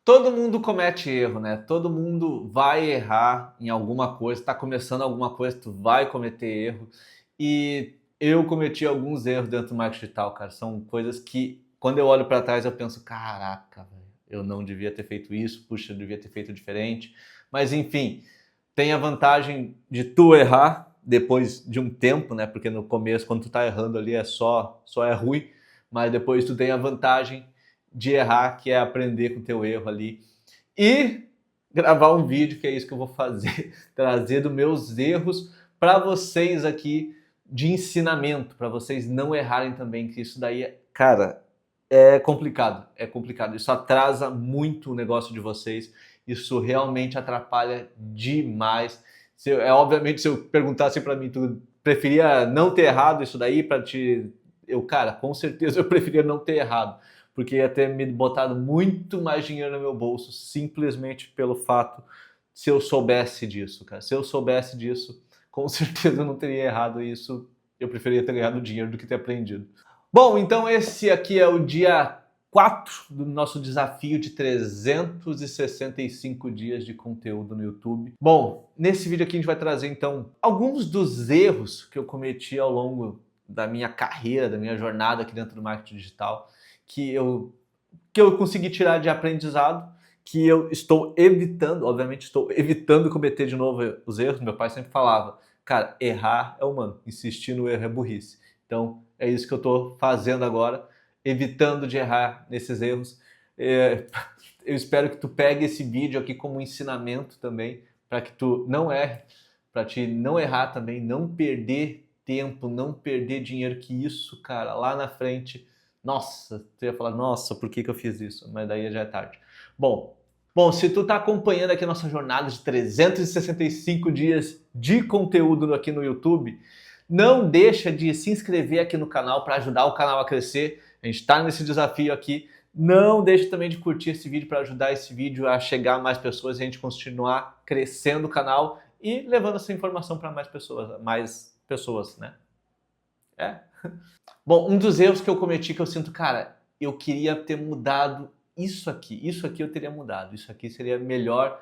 Todo mundo comete erro, né? Todo mundo vai errar em alguma coisa, tá começando alguma coisa, tu vai cometer erro. E eu cometi alguns erros dentro do marketing digital, cara. São coisas que, quando eu olho para trás, eu penso, caraca, velho, eu não devia ter feito isso, puxa, eu devia ter feito diferente. Mas enfim, tem a vantagem de tu errar depois de um tempo, né? Porque no começo, quando tu tá errando ali, só é ruim, mas depois tu tem a vantagem de errar, que é aprender com o teu erro ali. E gravar um vídeo, que é isso que eu vou fazer, trazer dos meus erros para vocês aqui de ensinamento, para vocês não errarem também, que isso daí, cara, é complicado, é complicado. Isso atrasa muito o negócio de vocês, isso realmente atrapalha demais. Obviamente, se eu perguntasse para mim, tu preferia não ter errado isso daí para te... cara, com certeza eu preferia não ter errado, porque ia ter me botado muito mais dinheiro no meu bolso, simplesmente pelo fato, se eu soubesse disso, cara. Se eu soubesse disso, com certeza eu não teria errado isso. Eu preferia ter ganhado dinheiro do que ter aprendido. Bom, então esse aqui é o dia 4 do nosso desafio de 365 dias de conteúdo no YouTube. Bom, nesse vídeo aqui a gente vai trazer então alguns dos erros que eu cometi ao longo da minha carreira, da minha jornada aqui dentro do marketing digital, que eu consegui tirar de aprendizado, que eu estou evitando, obviamente estou evitando cometer de novo os erros. Meu pai sempre falava, cara, errar é humano, insistir no erro é burrice. Então é isso que eu estou fazendo agora, evitando de errar nesses erros. Eu espero que tu pegue esse vídeo aqui como um ensinamento também, para que tu não erre, para te não errar também, não perder tempo, não perder dinheiro, que isso, cara, lá na frente... Nossa, tu ia falar, nossa, por que eu fiz isso? Mas daí já é tarde. Bom, se tu tá acompanhando aqui a nossa jornada de 365 dias de conteúdo aqui no YouTube, não deixa de se inscrever aqui no canal para ajudar o canal a crescer. A gente tá nesse desafio aqui. Não deixe também de curtir esse vídeo para ajudar esse vídeo a chegar a mais pessoas e a gente continuar crescendo o canal e levando essa informação para mais pessoas, né? É. Bom, um dos erros que eu cometi, que eu sinto, cara, eu queria ter mudado isso aqui eu teria mudado, isso aqui seria melhor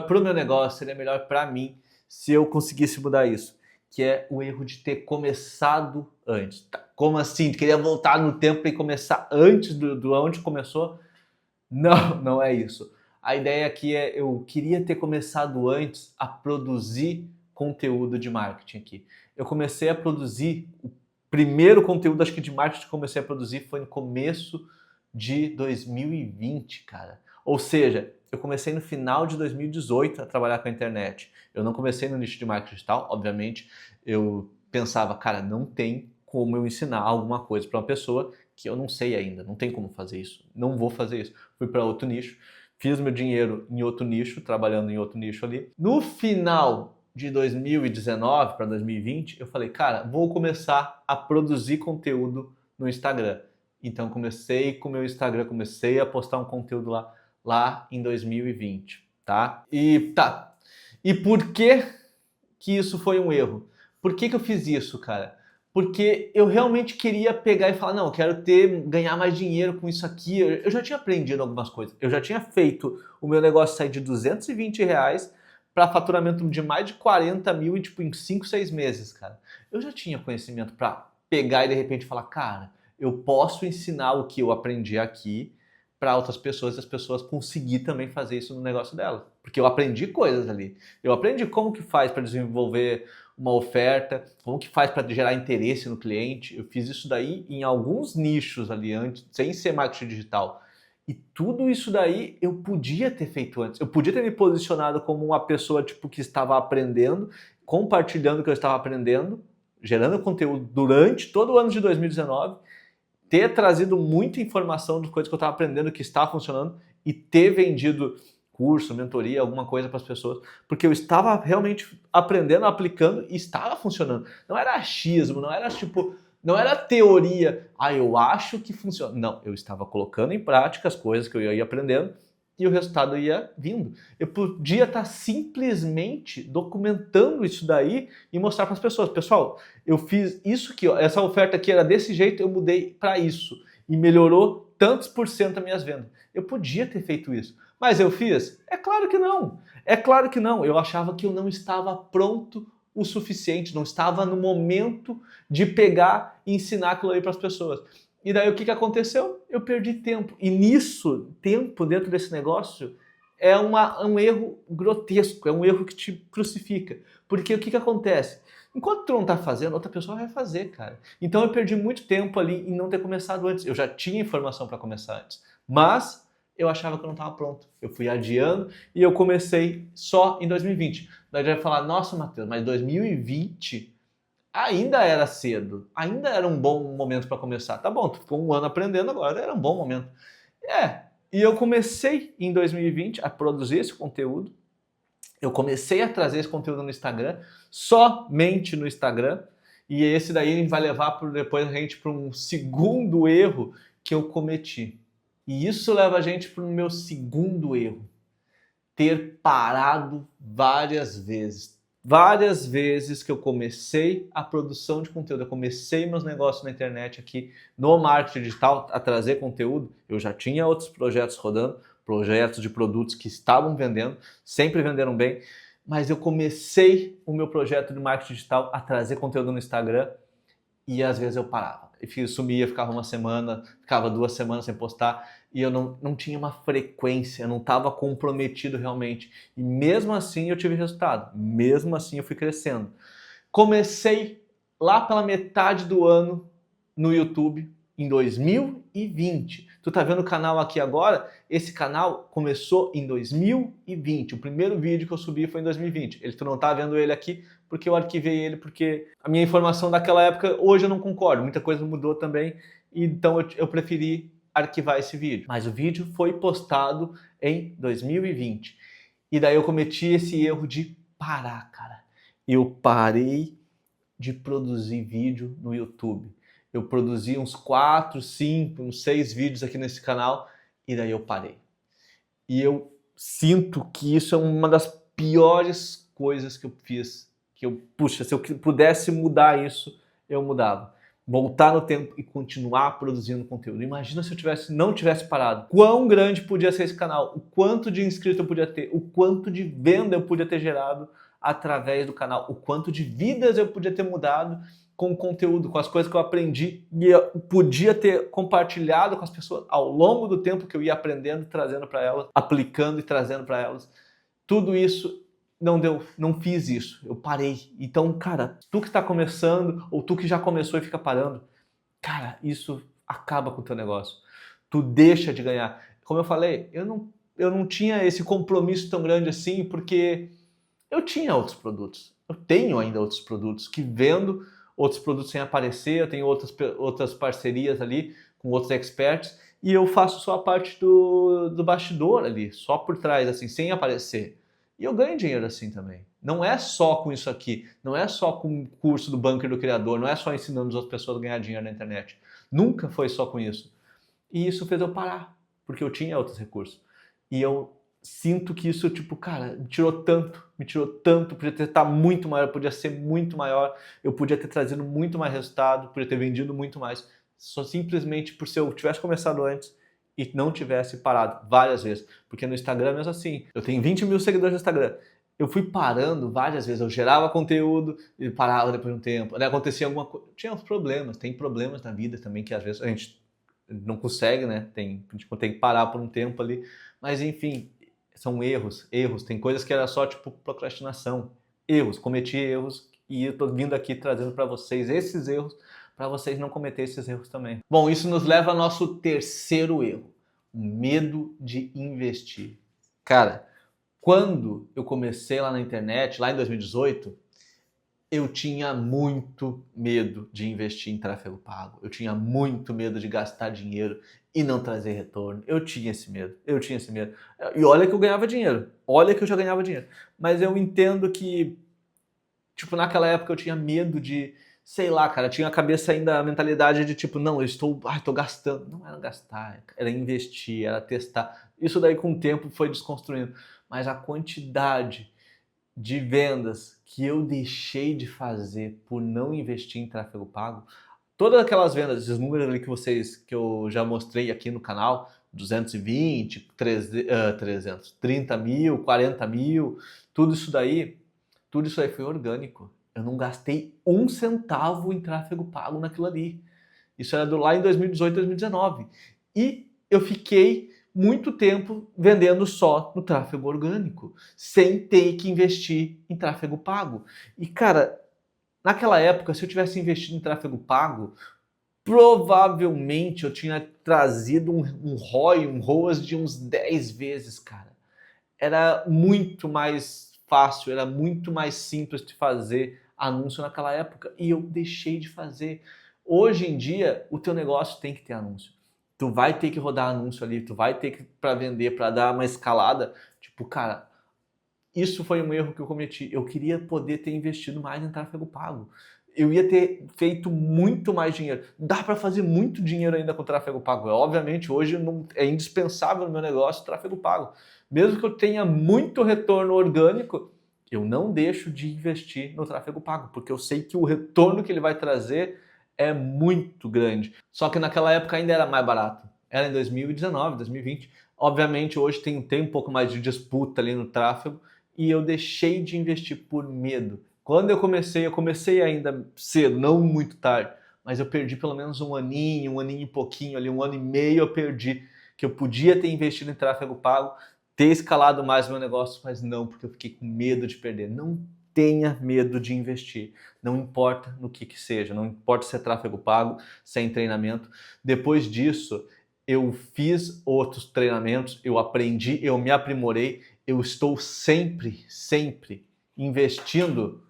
pro meu negócio, seria melhor para mim se eu conseguisse mudar isso, que é o erro de ter começado antes. Tá, como assim? Queria voltar no tempo e começar antes do onde começou? Não, não é isso. A ideia aqui é, eu queria ter começado antes a produzir conteúdo de marketing aqui. Eu comecei a produzir o primeiro conteúdo, acho que de marketing que comecei a produzir foi no começo de 2020, cara. Ou seja, eu comecei no final de 2018 a trabalhar com a internet. Eu não comecei no nicho de marketing digital, obviamente. Eu pensava, cara, não tem como eu ensinar alguma coisa para uma pessoa que eu não sei ainda, não tem como fazer isso, não vou fazer isso. Fui para outro nicho, fiz meu dinheiro em outro nicho, trabalhando em outro nicho ali. No final de 2019 para 2020, eu falei, cara, vou começar a produzir conteúdo no Instagram. Então comecei com o meu Instagram, comecei a postar um conteúdo lá em 2020, tá? E por que isso foi um erro? Por que eu fiz isso, cara? Porque eu realmente queria pegar e falar, não, eu quero ganhar mais dinheiro com isso aqui. Eu já tinha aprendido algumas coisas. Eu já tinha feito o meu negócio sair de R$ 220 para faturamento de mais de 40 mil e, tipo, em 5, 6 meses, cara. Eu já tinha conhecimento para pegar e de repente falar, cara, eu posso ensinar o que eu aprendi aqui para outras pessoas e as pessoas conseguir também fazer isso no negócio delas. Porque eu aprendi coisas ali. Eu aprendi como que faz para desenvolver uma oferta, como que faz para gerar interesse no cliente. Eu fiz isso daí em alguns nichos ali antes, sem ser marketing digital. E tudo isso daí eu podia ter feito antes. Eu podia ter me posicionado como uma pessoa tipo que estava aprendendo, compartilhando o que eu estava aprendendo, gerando conteúdo durante todo o ano de 2019, ter trazido muita informação de coisas que eu estava aprendendo que está funcionando e ter vendido curso, mentoria, alguma coisa para as pessoas, porque eu estava realmente aprendendo, aplicando e estava funcionando. Não era achismo, não era tipo, não era teoria, eu acho que funciona. Não, eu estava colocando em prática as coisas que eu ia aprendendo e o resultado ia vindo. Eu podia estar simplesmente documentando isso daí e mostrar para as pessoas. Pessoal, eu fiz isso aqui, ó, essa oferta aqui era desse jeito, eu mudei para isso. E melhorou tantos por cento das minhas vendas. Eu podia ter feito isso, mas eu fiz? É claro que não. É claro que não. Eu achava que eu não estava pronto o suficiente, não estava no momento de pegar e ensinar aquilo aí para as pessoas. E daí o que aconteceu? Eu perdi tempo. E nisso, tempo dentro desse negócio é um erro grotesco, é um erro que te crucifica. Porque o que acontece? Enquanto tu não tá fazendo, outra pessoa vai fazer, cara. Então eu perdi muito tempo ali em não ter começado antes. Eu já tinha informação para começar antes, mas eu achava que eu não estava pronto. Eu fui adiando e eu comecei só em 2020. Daí já vai falar, nossa, Matheus, mas 2020 ainda era cedo, ainda era um bom momento para começar. Tá bom, tu ficou um ano aprendendo agora, era um bom momento. E eu comecei em 2020 a produzir esse conteúdo. Eu comecei a trazer esse conteúdo no Instagram, somente no Instagram, e esse daí vai levar depois a gente para um segundo erro que eu cometi. E isso leva a gente para o meu segundo erro: ter parado várias vezes. Várias vezes que eu comecei a produção de conteúdo, eu comecei meus negócios na internet aqui, no marketing digital, a trazer conteúdo. Eu já tinha outros projetos rodando, projetos de produtos que estavam vendendo, sempre venderam bem, mas eu comecei o meu projeto de marketing digital a trazer conteúdo no Instagram e às vezes eu parava. E sumia, ficava uma semana, ficava 2 semanas sem postar e eu não tinha uma frequência, eu não estava comprometido realmente. E mesmo assim eu tive resultado, mesmo assim eu fui crescendo. Comecei lá pela metade do ano no YouTube, em 2020. Tu tá vendo o canal aqui agora? Esse canal começou em 2020. O primeiro vídeo que eu subi foi em 2020. Tu não tá vendo ele aqui porque eu arquivei ele, porque a minha informação daquela época, hoje eu não concordo. Muita coisa mudou também, então eu preferi arquivar esse vídeo. Mas o vídeo foi postado em 2020. E daí eu cometi esse erro de parar, cara. Eu parei de produzir vídeo no YouTube. Eu produzi uns 4, 5, uns 6 vídeos aqui nesse canal e daí eu parei. E eu sinto que isso é uma das piores coisas que eu fiz. Puxa, se eu pudesse mudar isso, eu mudava. Voltar no tempo e continuar produzindo conteúdo. Imagina se eu não tivesse parado. Quão grande podia ser esse canal, o quanto de inscritos eu podia ter, o quanto de venda eu podia ter gerado através do canal, o quanto de vidas eu podia ter mudado com o conteúdo, com as coisas que eu aprendi e eu podia ter compartilhado com as pessoas ao longo do tempo que eu ia aprendendo e trazendo para elas, aplicando e trazendo para elas. Tudo isso não deu, não fiz isso, eu parei. Então, cara, tu que está começando ou tu que já começou e fica parando, cara, isso acaba com o teu negócio. Tu deixa de ganhar. Como eu falei, eu não tinha esse compromisso tão grande assim, porque eu tinha outros produtos. Eu tenho ainda outros produtos que vendo, outros produtos sem aparecer, eu tenho outras parcerias ali com outros experts e eu faço só a parte do bastidor ali, só por trás, assim, sem aparecer. E eu ganho dinheiro assim também. Não é só com isso aqui, não é só com o curso do Bunker do Criador, não é só ensinando as outras pessoas a ganhar dinheiro na internet. Nunca foi só com isso. E isso fez eu parar, porque eu tinha outros recursos. E eu sinto que isso, tipo, cara, me tirou tanto, podia ter estado muito maior, podia ser muito maior, eu podia ter trazido muito mais resultado, podia ter vendido muito mais, só simplesmente por se eu tivesse começado antes e não tivesse parado várias vezes. Porque no Instagram é mesmo assim, eu tenho 20 mil seguidores no Instagram, eu fui parando várias vezes, eu gerava conteúdo e parava depois de um tempo, né? Acontecia alguma coisa, tinha uns problemas, tem problemas na vida também que às vezes a gente não consegue, né? A gente tem que parar por um tempo ali, mas enfim, são erros, tem coisas que era só tipo procrastinação, cometi erros e eu tô vindo aqui trazendo para vocês esses erros, para vocês não cometerem esses erros também. Bom, isso nos leva ao nosso terceiro erro, o medo de investir. Cara, quando eu comecei lá na internet, lá em 2018, eu tinha muito medo de investir em tráfego pago. Eu tinha muito medo de gastar dinheiro e não trazer retorno. Eu tinha esse medo. E olha que eu ganhava dinheiro. Olha que eu já ganhava dinheiro. Mas eu entendo que, tipo, naquela época eu tinha medo de, sei lá, cara, tinha a cabeça ainda, a mentalidade de tipo, não, estou gastando. Não era gastar, era investir, era testar. Isso daí com o tempo foi desconstruindo. Mas a quantidade de vendas que eu deixei de fazer por não investir em tráfego pago, todas aquelas vendas, esses números ali que eu já mostrei aqui no canal, 220, 300, 30 mil, 40 mil, tudo isso daí foi orgânico. Eu não gastei um centavo em tráfego pago naquilo ali. Isso era lá em 2018, 2019. E eu fiquei muito tempo vendendo só no tráfego orgânico, sem ter que investir em tráfego pago. E cara, naquela época, se eu tivesse investido em tráfego pago, provavelmente eu tinha trazido um ROI, um ROAS de uns 10 vezes, cara. Era muito mais fácil, era muito mais simples de fazer anúncio naquela época e eu deixei de fazer. Hoje em dia, o teu negócio tem que ter anúncio. Tu vai ter que rodar anúncio ali, tu vai ter que para vender, para dar uma escalada. Tipo, cara, isso foi um erro que eu cometi. Eu queria poder ter investido mais em tráfego pago. Eu ia ter feito muito mais dinheiro. Dá para fazer muito dinheiro ainda com tráfego pago. Obviamente, hoje não, é indispensável no meu negócio o tráfego pago. Mesmo que eu tenha muito retorno orgânico, eu não deixo de investir no tráfego pago, porque eu sei que o retorno que ele vai trazer é muito grande. Só que naquela época ainda era mais barato. Era em 2019, 2020. Obviamente, hoje tem um pouco mais de disputa ali no tráfego, e eu deixei de investir por medo. Quando eu comecei ainda cedo, não muito tarde, mas eu perdi pelo menos um aninho e pouquinho ali, um ano e meio eu perdi, que eu podia ter investido em tráfego pago, ter escalado mais meu negócio, mas não, porque eu fiquei com medo de perder. Não tenha medo de investir, não importa no que seja, não importa se é tráfego pago, se é em treinamento. Depois disso, eu fiz outros treinamentos, eu aprendi, eu me aprimorei, eu estou sempre investindo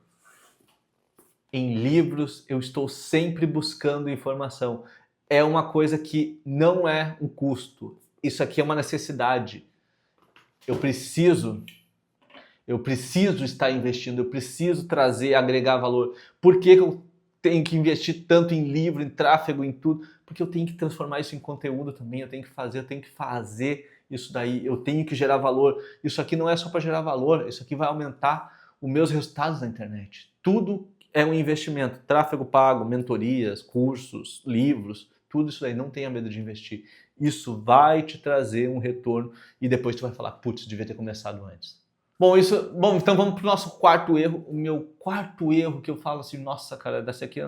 em livros, eu estou sempre buscando informação. É uma coisa que não é um custo, isso aqui é uma necessidade. Eu preciso estar investindo, eu preciso trazer, agregar valor. Por que eu tenho que investir tanto em livro, em tráfego, em tudo? Porque eu tenho que transformar isso em conteúdo também, eu tenho que fazer isso daí, eu tenho que gerar valor. Isso aqui não é só para gerar valor, isso aqui vai aumentar os meus resultados na internet. Tudo é um investimento, tráfego pago, mentorias, cursos, livros, tudo isso daí, não tenha medo de investir. Isso vai te trazer um retorno e depois tu vai falar, putz, devia ter começado antes. Bom, então vamos pro nosso quarto erro. O meu quarto erro que eu falo assim, nossa, cara, dessa aqui,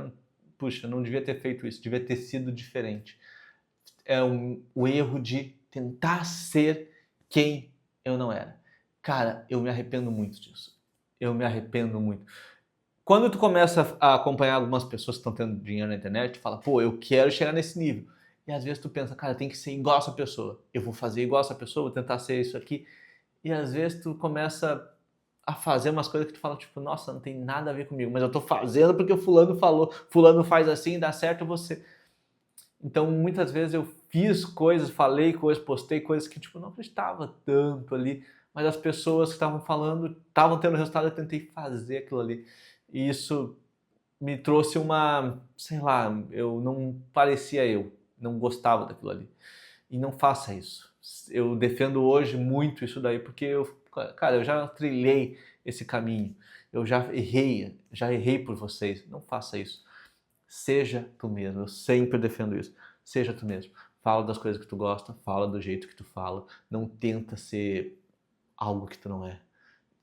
puxa, não devia ter feito isso, devia ter sido diferente. É o erro de tentar ser quem eu não era. Cara, eu me arrependo muito disso. Eu me arrependo muito. Quando tu começa a acompanhar algumas pessoas que estão tendo dinheiro na internet, tu fala, pô, eu quero chegar nesse nível. E às vezes tu pensa, cara, tem que ser igual essa pessoa. Eu vou fazer igual essa pessoa, vou tentar ser isso aqui. E às vezes tu começa a fazer umas coisas que tu fala, tipo, nossa, não tem nada a ver comigo, mas eu tô fazendo porque o fulano falou, fulano faz assim, dá certo você. Então, muitas vezes eu fiz coisas, falei coisas, postei coisas que, tipo, não acreditava tanto ali, mas as pessoas que estavam falando, estavam tendo resultado, eu tentei fazer aquilo ali. E isso me trouxe sei lá, eu não parecia eu, não gostava daquilo ali. E não faça isso. Eu defendo hoje muito isso daí, porque cara, eu já trilhei esse caminho, eu já errei por vocês. Não faça isso. Seja tu mesmo, eu sempre defendo isso. Seja tu mesmo. Fala das coisas que tu gosta, fala do jeito que tu fala, não tenta ser algo que tu não é.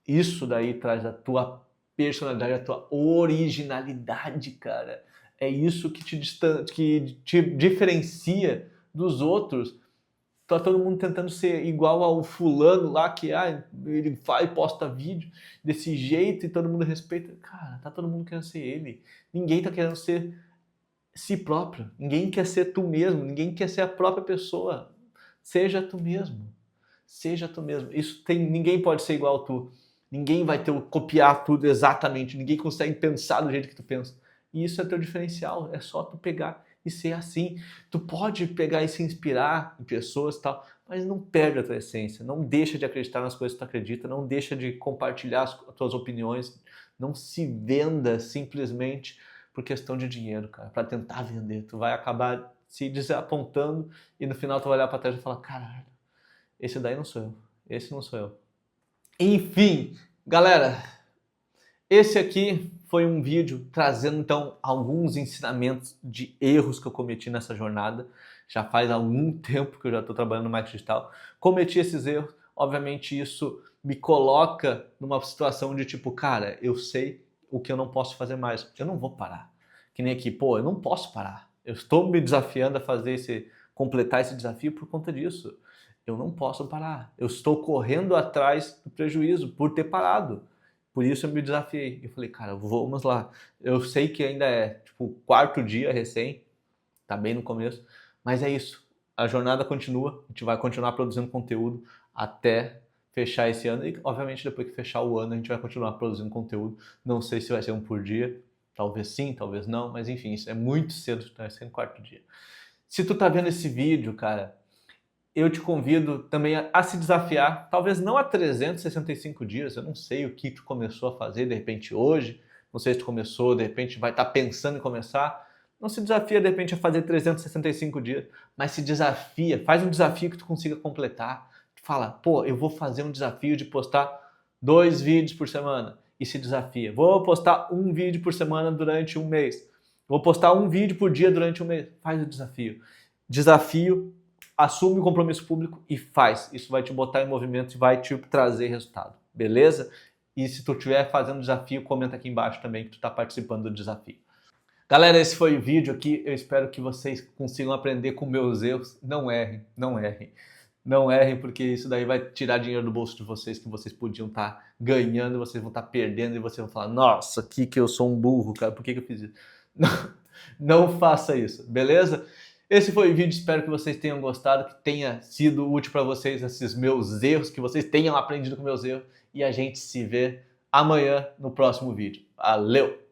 Isso daí traz a tua personalidade, a tua originalidade, cara. É isso que que te diferencia dos outros. Tá todo mundo tentando ser igual ao fulano lá que ele faz, posta vídeo desse jeito e todo mundo respeita. Cara, tá todo mundo querendo ser ele. Ninguém tá querendo ser si próprio. Ninguém quer ser tu mesmo. Ninguém quer ser a própria pessoa. Seja tu mesmo. Seja tu mesmo. Ninguém pode ser igual a tu. Ninguém vai copiar tudo exatamente. Ninguém consegue pensar do jeito que tu pensa. E isso é teu diferencial. É só tu pegar e ser assim. Tu pode pegar e se inspirar em pessoas e tal, mas não perde a tua essência. Não deixa de acreditar nas coisas que tu acredita. Não deixa de compartilhar as tuas opiniões. Não se venda simplesmente por questão de dinheiro, cara, para tentar vender. Tu vai acabar se desapontando e no final tu vai olhar para trás e falar, caralho, esse daí não sou eu. Esse não sou eu. Enfim, galera, esse aqui foi um vídeo trazendo então alguns ensinamentos de erros que eu cometi nessa jornada. Já faz algum tempo que eu já estou trabalhando no marketing digital. Cometi esses erros, obviamente isso me coloca numa situação de tipo, cara, eu sei o que eu não posso fazer mais. Eu não vou parar. Que nem aqui, pô, eu não posso parar. Eu estou me desafiando a completar esse desafio por conta disso. Eu não posso parar. Eu estou correndo atrás do prejuízo por ter parado. Por isso eu me desafiei. Eu falei, cara, vamos lá. Eu sei que ainda é tipo o quarto dia recém, tá bem no começo, mas é isso. A jornada continua, a gente vai continuar produzindo conteúdo até fechar esse ano e, obviamente, depois que fechar o ano, a gente vai continuar produzindo conteúdo. Não sei se vai ser um por dia, talvez sim, talvez não, mas enfim, isso é muito cedo, tá sendo quarto dia. Se tu tá vendo esse vídeo, cara, eu te convido também a se desafiar, talvez não a 365 dias, eu não sei o que tu começou a fazer de repente hoje, não sei se tu começou, de repente vai estar pensando em começar, não se desafia de repente a fazer 365 dias, mas se desafia, faz um desafio que tu consiga completar, fala, pô, eu vou fazer um desafio de postar 2 vídeos por semana, e se desafia, vou postar 1 vídeo por semana durante um mês, vou postar 1 vídeo por dia durante um mês, faz o desafio. Desafio, assume o compromisso público e faz. Isso vai te botar em movimento e vai te trazer resultado, beleza? E se tu estiver fazendo desafio, comenta aqui embaixo também que tu está participando do desafio. Galera, esse foi o vídeo aqui. Eu espero que vocês consigam aprender com meus erros. Não errem, não errem. Não errem, porque isso daí vai tirar dinheiro do bolso de vocês que vocês podiam estar ganhando, vocês vão estar perdendo e vocês vão falar, nossa, que eu sou um burro, cara, por que eu fiz isso? Não, não faça isso, beleza? Esse foi o vídeo, espero que vocês tenham gostado, que tenha sido útil para vocês esses meus erros, que vocês tenham aprendido com meus erros e a gente se vê amanhã no próximo vídeo. Valeu!